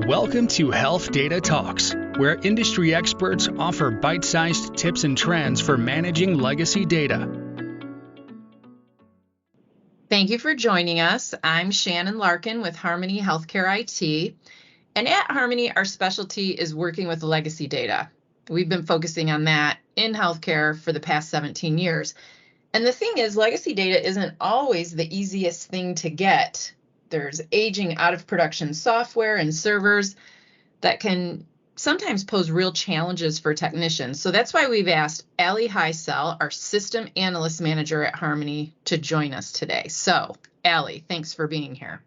Welcome to HealthData Talks, where industry experts offer bite-sized tips and trends for managing legacy data. Thank you for joining us. I'm Shannon Larkin with Harmony Healthcare IT. And at Harmony, our specialty is working with legacy data. We've been focusing on that in healthcare for the past 17 years. And the thing is, legacy data isn't always the easiest thing to get. There's aging out of production software and servers that can sometimes pose real challenges for technicians. So that's why we've asked Alli Hysell, our system analyst manager at Harmony, to join us today. So Alli, thanks for being here.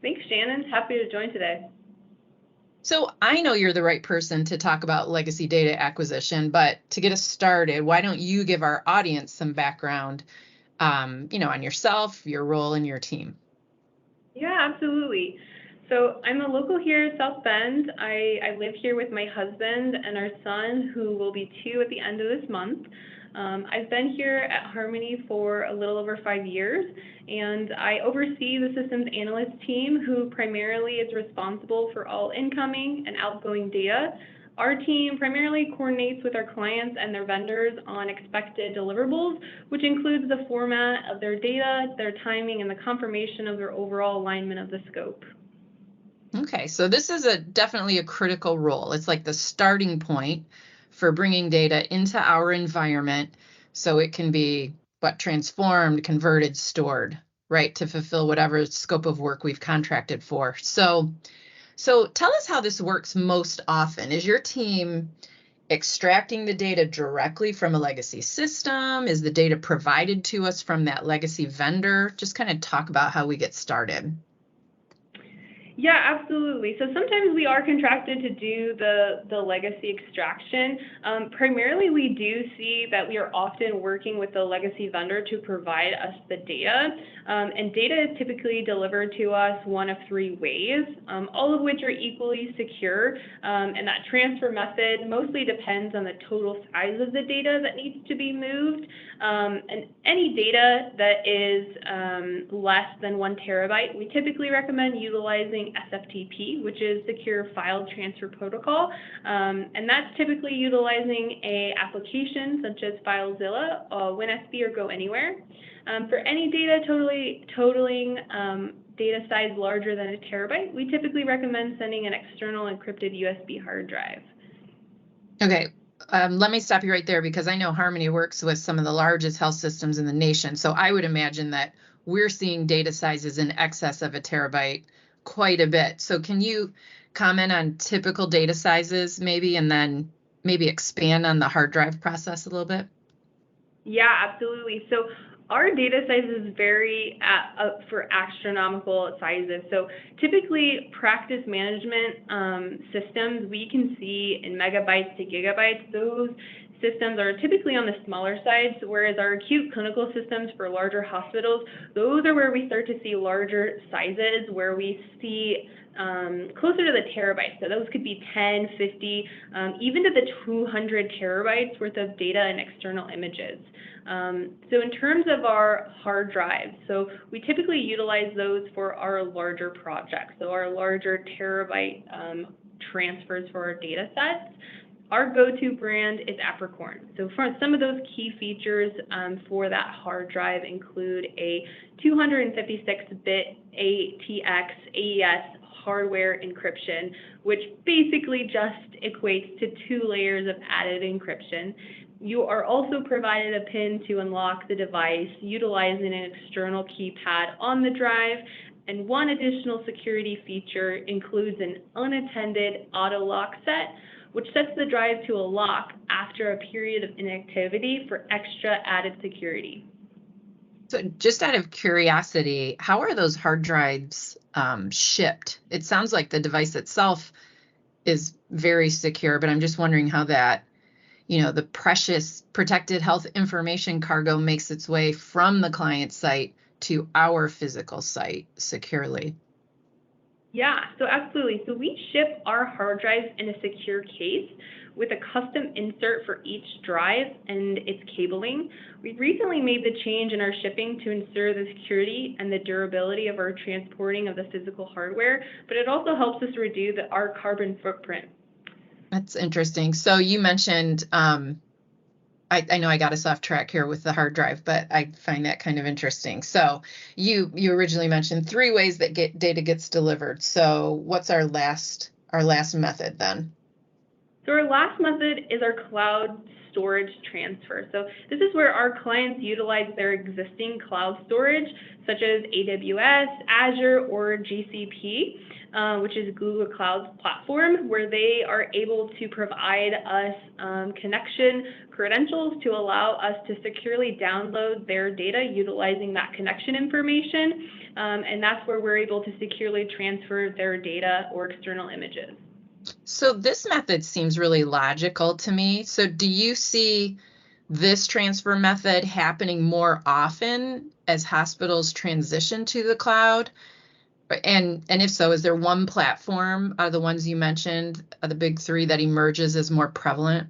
Thanks, Shannon. Happy to join today. So I know you're the right person to talk about legacy data acquisition, but to get us started, why don't you give our audience some background, on yourself, your role, and your team? Yeah, absolutely. So I'm a local here at South Bend. I live here with my husband and our son, who will be 2 at the end of this month. I've been here at Harmony for a little over 5 years, and I oversee the systems analyst team, who primarily is responsible for all incoming and outgoing data. Our team primarily coordinates with our clients and their vendors on expected deliverables, which includes the format of their data, their timing, and the confirmation of their overall alignment of the scope. Okay, so this is definitely a critical role. It's like the starting point for bringing data into our environment so it can be transformed, converted, stored, right, to fulfill whatever scope of work we've contracted for. So tell us how this works most often. Is your team extracting the data directly from a legacy system? Is the data provided to us from that legacy vendor? Just kind of talk about how we get started. Yeah, absolutely. So sometimes we are contracted to do the legacy extraction. Primarily, we do see that we are often working with the legacy vendor to provide us the data. And data is typically delivered to us one of 3 ways, all of which are equally secure. And that transfer method mostly depends on the total size of the data that needs to be moved. And any data that is less than 1 terabyte, we typically recommend utilizing SFTP, which is Secure File Transfer Protocol, and that's typically utilizing a application such as FileZilla, WinSB, or Go Anywhere. For any data totaling data size larger than 1 terabyte, we typically recommend sending an external encrypted USB hard drive. Okay. Let me stop you right there, because I know Harmony works with some of the largest health systems in the nation. So I would imagine that we're seeing data sizes in excess of 1 terabyte quite a bit. So can you comment on typical data sizes maybe, and then maybe expand on the hard drive process a little bit? Yeah, absolutely. So our data sizes vary for astronomical sizes. So typically, practice management systems, we can see in megabytes to gigabytes. Those systems are typically on the smaller side, whereas our acute clinical systems for larger hospitals, those are where we start to see larger sizes, where we see closer to the terabytes. So those could be 10, 50, even to the 200 terabytes worth of data and external images. So in terms of our hard drives, so we typically utilize those for our larger projects, so our larger terabyte transfers for our data sets. Our go-to brand is Apricorn. So for some of those key features for that hard drive include a 256-bit ATX AES hardware encryption, which basically just equates to 2 layers of added encryption. You are also provided a PIN to unlock the device utilizing an external keypad on the drive. And one additional security feature includes an unattended auto lock set, which sets the drive to a lock after a period of inactivity for extra added security. So just out of curiosity, how are those hard drives shipped? It sounds like the device itself is very secure, but I'm just wondering how that, the precious protected health information cargo makes its way from the client site to our physical site securely. Yeah, so absolutely. So we ship our hard drives in a secure case with a custom insert for each drive and its cabling. We recently made the change in our shipping to ensure the security and the durability of our transporting of the physical hardware, but it also helps us reduce our carbon footprint. That's interesting. So you mentioned, I know I got us off track here with the hard drive, but I find that kind of interesting. So you originally mentioned 3 ways that data gets delivered. So what's our last method then? So our last method is our cloud storage transfer. So this is where our clients utilize their existing cloud storage, such as AWS, Azure, or GCP, which is Google Cloud's platform, where they are able to provide us connection credentials to allow us to securely download their data utilizing that connection information. And that's where we're able to securely transfer their data or external images. So this method seems really logical to me. So do you see this transfer method happening more often as hospitals transition to the cloud? And if so, is there one platform out of the ones you mentioned, the big 3, that emerges as more prevalent?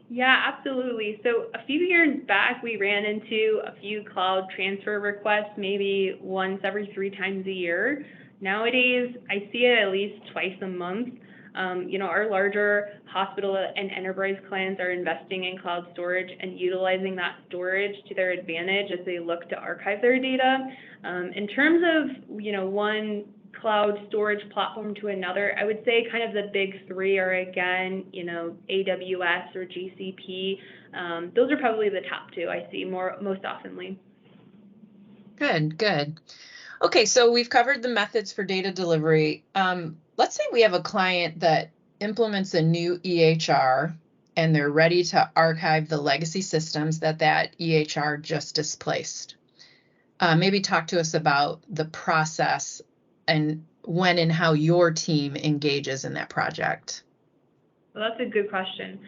Yeah, absolutely. So a few years back, we ran into a few cloud transfer requests, maybe once every 3 times a year. Nowadays, I see it at least twice a month. Our larger hospital and enterprise clients are investing in cloud storage and utilizing that storage to their advantage as they look to archive their data. In terms of, one cloud storage platform to another, I would say kind of the big 3 are, again, AWS or GCP. Those are probably the top 2 I see most oftenly. Good. Okay, so we've covered the methods for data delivery. Let's say we have a client that implements a new EHR and they're ready to archive the legacy systems that EHR just displaced. Maybe talk to us about the process and when and how your team engages in that project. Well, that's a good question.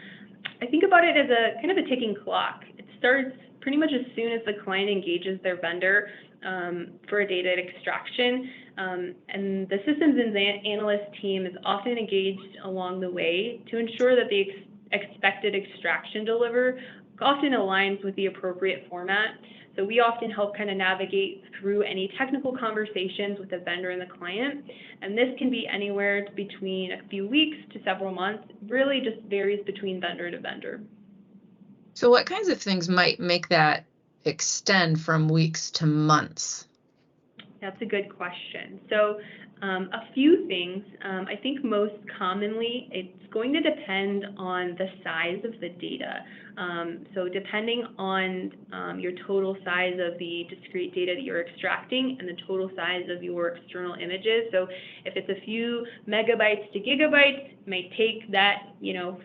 I think about it as a kind of a ticking clock. It starts pretty much as soon as the client engages their vendor for a data extraction. And the systems and analyst team is often engaged along the way to ensure that the expected extraction deliver often aligns with the appropriate format. So we often help kind of navigate through any technical conversations with the vendor and the client. And this can be anywhere between a few weeks to several months. It really just varies between vendor to vendor. So what kinds of things might make that extend from weeks to months? That's a good question. So a few things. I think most commonly it's going to depend on the size of the data. So depending on your total size of the discrete data that you're extracting and the total size of your external images. So if it's a few megabytes to gigabytes, it may take that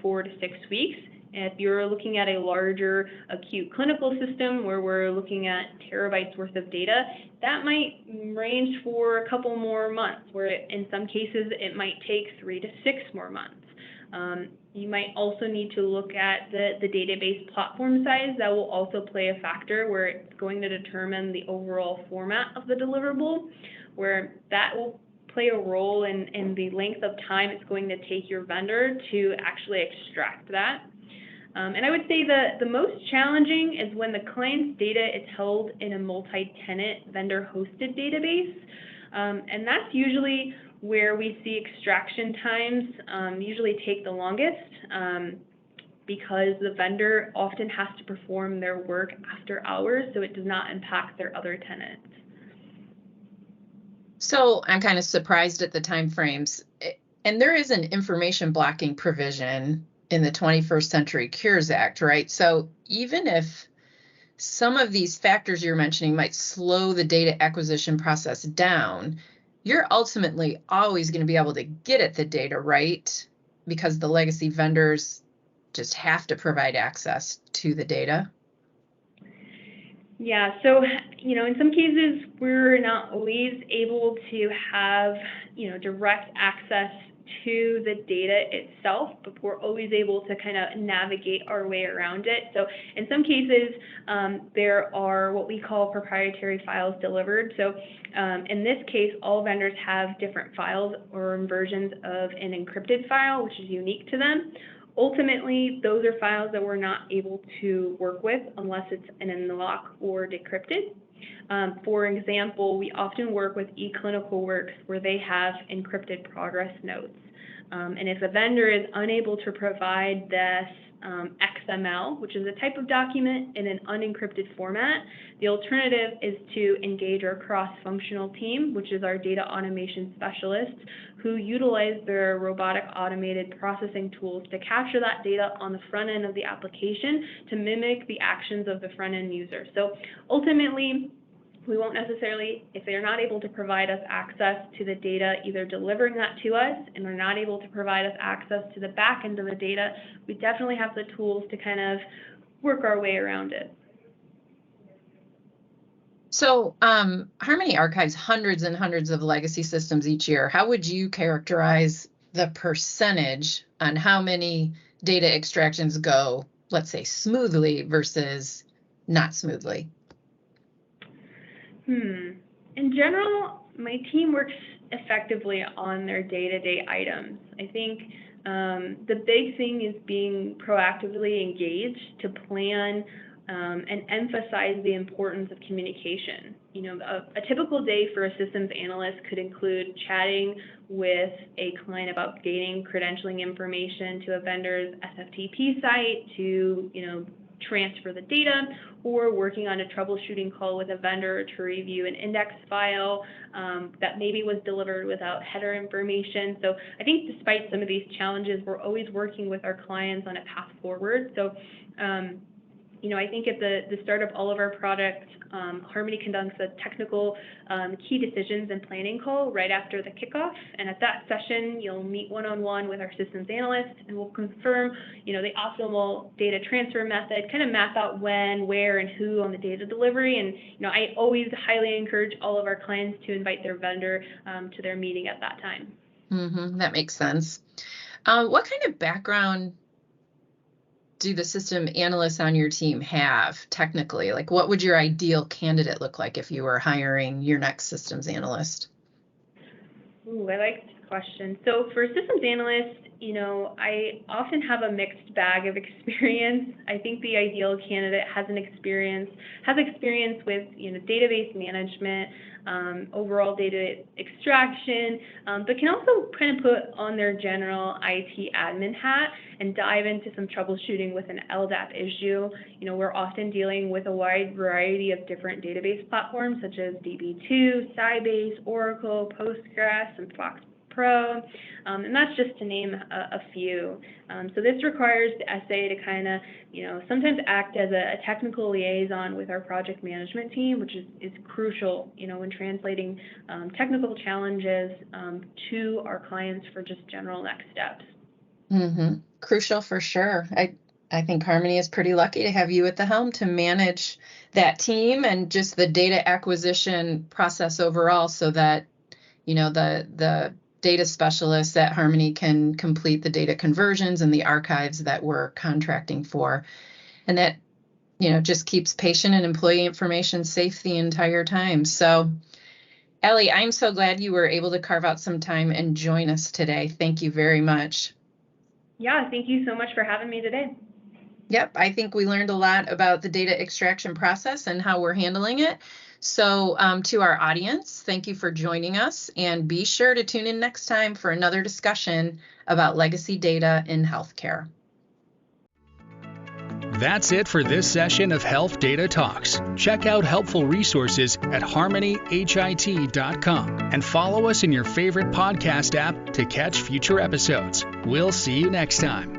4 to 6 weeks. If you're looking at a larger acute clinical system where we're looking at terabytes worth of data, that might range for a couple more months, where in some cases it might take 3 to 6 more months. You might also need to look at the database platform size. That will also play a factor where it's going to determine the overall format of the deliverable, where that will play a role in the length of time it's going to take your vendor to actually extract that. And I would say the most challenging is when the client's data is held in a multi-tenant vendor-hosted database. And that's usually where we see extraction times usually take the longest because the vendor often has to perform their work after hours, so it does not impact their other tenants. So I'm kind of surprised at the time frames. And there is an information blocking provision in the 21st Century Cures Act, right? So even if some of these factors you're mentioning might slow the data acquisition process down, you're ultimately always going to be able to get at the data, right? Because the legacy vendors just have to provide access to the data. Yeah, so, in some cases, we're not always able to have, direct access to the data itself, but we're always able to kind of navigate our way around it. So in some cases, there are what we call proprietary files delivered. So in this case, all vendors have different files or versions of an encrypted file, which is unique to them. Ultimately, those are files that we're not able to work with unless it's an unlock or decrypted. For example, we often work with eClinicalWorks where they have encrypted progress notes. And if a vendor is unable to provide this XML, which is a type of document in an unencrypted format, the alternative is to engage our cross-functional team, which is our data automation specialists, who utilize their robotic automated processing tools to capture that data on the front end of the application to mimic the actions of the front end user. So ultimately, we won't necessarily, if they're not able to provide us access to the data, either delivering that to us, and they're not able to provide us access to the back end of the data, we definitely have the tools to kind of work our way around it. So Harmony archives hundreds and hundreds of legacy systems each year. How would you characterize the percentage on how many data extractions go, let's say, smoothly versus not smoothly? In general, my team works effectively on their day-to-day items. I think the big thing is being proactively engaged to plan and emphasize the importance of communication. You know, a typical day for a systems analyst could include chatting with a client about gaining credentialing information to a vendor's SFTP site to, transfer the data, or working on a troubleshooting call with a vendor to review an index file that maybe was delivered without header information. So I think despite some of these challenges, we're always working with our clients on a path forward. So I think at the start of all of our products, Harmony conducts a technical key decisions and planning call right after the kickoff. And at that session, you'll meet one-on-one with our systems analyst, and we'll confirm, the optimal data transfer method, kind of map out when, where, and who on the data delivery. And, I always highly encourage all of our clients to invite their vendor to their meeting at that time. That makes sense. What kind of background do the system analysts on your team have technically? Like, what would your ideal candidate look like if you were hiring your next systems analyst? Ooh, I like this question. So for systems analysts, I often have a mixed bag of experience. I think the ideal candidate has experience with, database management, overall data extraction, but can also kind of put on their general IT admin hat and dive into some troubleshooting with an LDAP issue. We're often dealing with a wide variety of different database platforms such as DB2, Sybase, Oracle, Postgres, and Fox Pro, and that's just to name a few. So this requires the SA to kind of, sometimes act as a technical liaison with our project management team, which is crucial, when translating technical challenges to our clients for just general next steps. Crucial for sure. I think Harmony is pretty lucky to have you at the helm to manage that team and just the data acquisition process overall, so that, the data specialists at Harmony can complete the data conversions and the archives that we're contracting for. And that, just keeps patient and employee information safe the entire time. So, Alli, I'm so glad you were able to carve out some time and join us today. Thank you very much. Yeah, thank you so much for having me today. Yep, I think we learned a lot about the data extraction process and how we're handling it. So to our audience, thank you for joining us, and be sure to tune in next time for another discussion about legacy data in healthcare. That's it for this session of HealthData Talks. Check out helpful resources at harmonyhit.com and follow us in your favorite podcast app to catch future episodes. We'll see you next time.